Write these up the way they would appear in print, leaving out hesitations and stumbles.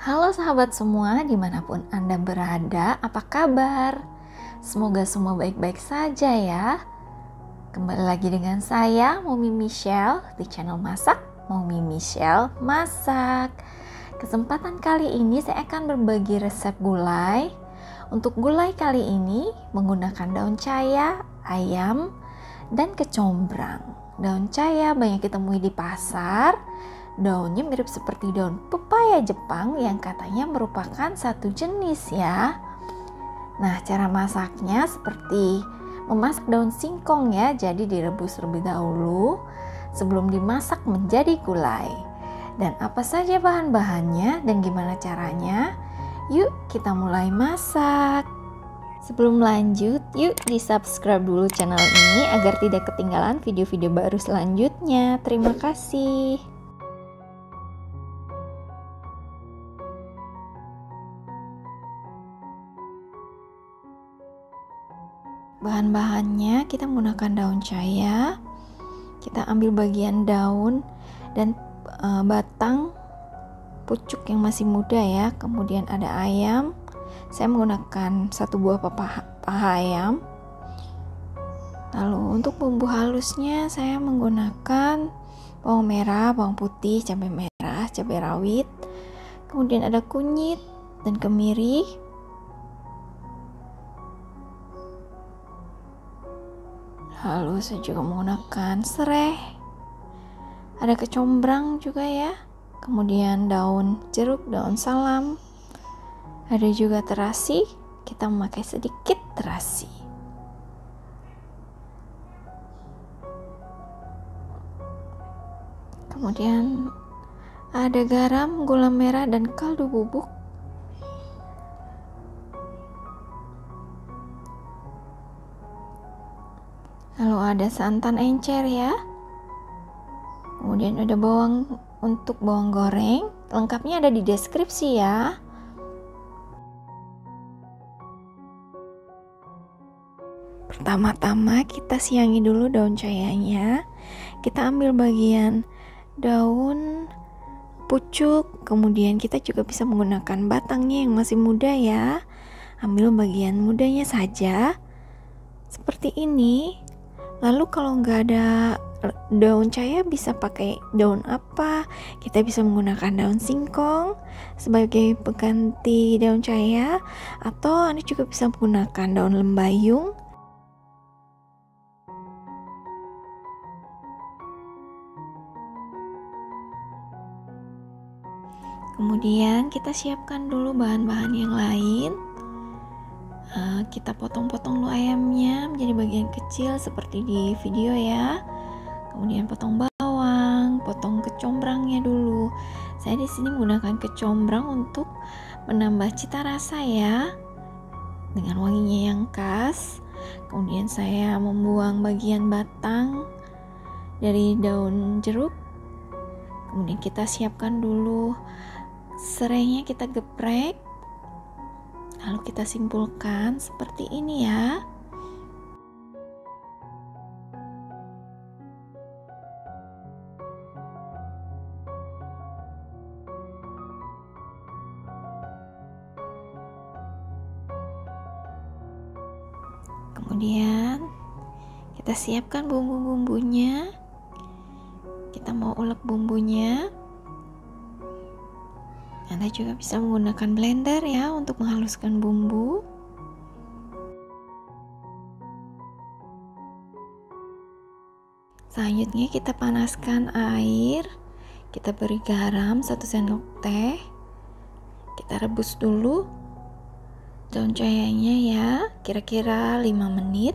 Halo sahabat semua, dimanapun Anda berada, apa kabar? Semoga semua baik-baik saja ya. Kembali lagi dengan saya, Mommy Michelle, di channel Masak, Mommy Michelle Masak. Kesempatan kali ini saya akan berbagi resep gulai. Untuk gulai kali ini menggunakan daun chaya, ayam, dan kecombrang. Daun chaya banyak ditemui di pasar. Daunnya mirip seperti daun pepaya Jepang yang katanya merupakan satu jenis ya. Nah, cara masaknya seperti memasak daun singkong ya. Jadi direbus terlebih dahulu sebelum dimasak menjadi gulai. Dan apa saja bahan-bahannya dan gimana caranya? Yuk kita mulai masak. Sebelum lanjut, yuk di-subscribe dulu channel ini agar tidak ketinggalan video-video baru selanjutnya. Terima kasih. Bahan-bahannya kita menggunakan daun chaya. Kita ambil bagian daun dan batang pucuk yang masih muda ya. Kemudian ada ayam. Saya menggunakan satu buah paha ayam. Lalu untuk bumbu halusnya saya menggunakan bawang merah, bawang putih, cabai merah, cabai rawit. Kemudian ada kunyit dan kemiri. Lalu saya juga menggunakan serai, ada kecombrang juga ya, kemudian daun jeruk, daun salam, ada juga terasi, kita memakai sedikit terasi. Kemudian ada garam, gula merah, dan kaldu bubuk. Lalu ada santan encer ya. Kemudian ada bawang untuk bawang goreng. Lengkapnya ada di deskripsi ya. Pertama-tama kita siangi dulu daun chayanya. Kita ambil bagian daun pucuk. Kemudian kita juga bisa menggunakan batangnya yang masih muda ya. Ambil bagian mudanya saja. Seperti ini. Lalu kalau nggak ada daun chaya bisa pakai daun apa? Kita bisa menggunakan daun singkong sebagai pengganti daun chaya, atau Anda juga bisa menggunakan daun lembayung. Kemudian kita siapkan dulu bahan-bahan yang lain. Kita potong-potong dulu ayamnya menjadi bagian kecil seperti di video ya. Kemudian potong bawang, potong kecombrangnya dulu. Saya di sini menggunakan kecombrang untuk menambah cita rasa ya, dengan wanginya yang khas. Kemudian saya membuang bagian batang dari daun jeruk. Kemudian kita siapkan dulu serainya, kita geprek. Lalu kita simpulkan seperti ini ya. Kemudian kita siapkan bumbu-bumbunya. Kita mau ulek bumbunya. Anda juga bisa menggunakan blender ya untuk menghaluskan bumbu. Selanjutnya kita panaskan air. Kita beri garam 1 sendok teh. Kita rebus dulu daun chayanya ya, kira-kira 5 menit.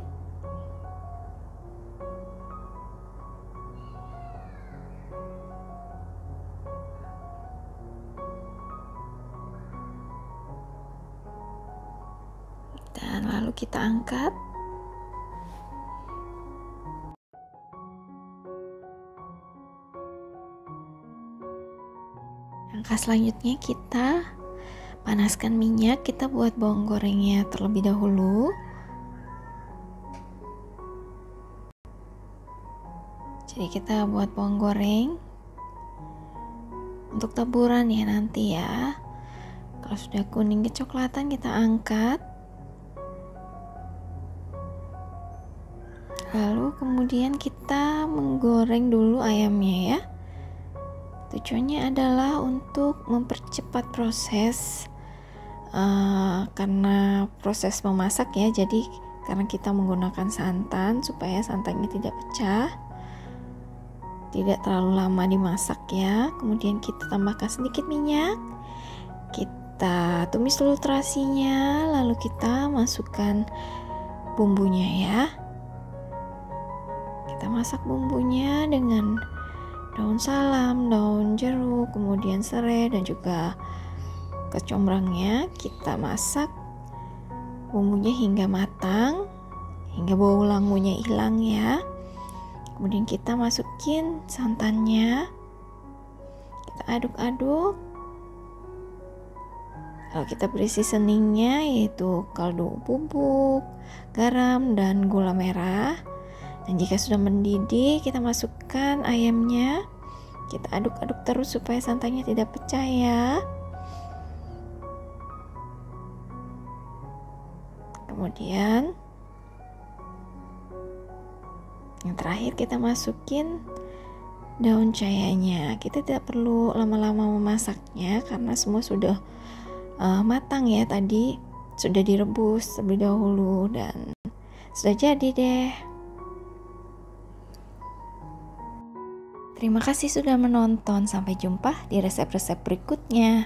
Dan lalu kita angkat. Langkah selanjutnya kita panaskan minyak. Kita buat bawang gorengnya terlebih dahulu. Jadi kita buat bawang goreng untuk taburan ya nanti ya. Kalau sudah kuning kecoklatan, kita angkat. Lalu kemudian kita menggoreng dulu ayamnya ya. Tujuannya adalah untuk mempercepat proses karena proses memasak ya. Jadi karena kita menggunakan santan supaya santannya tidak pecah, tidak terlalu lama dimasak ya. Kemudian kita tambahkan sedikit minyak, kita tumis dulu terasinya, lalu kita masukkan bumbunya ya. Kita masak bumbunya dengan daun salam, daun jeruk, kemudian serai dan juga kecombrangnya. Kita masak bumbunya hingga matang, hingga bau langunya hilang ya. Kemudian kita masukin santannya, kita aduk-aduk. Lalu kita beri seasoningnya, yaitu kaldu bubuk, garam, dan gula merah. Dan jika sudah mendidih, kita masukkan ayamnya. Kita aduk-aduk terus supaya santannya tidak pecah ya. Kemudian yang terakhir kita masukin daun cayanya. Kita tidak perlu lama-lama memasaknya karena semua sudah matang ya, tadi sudah direbus terlebih dahulu dan sudah jadi deh. Terima kasih sudah menonton. Sampai jumpa di resep-resep berikutnya.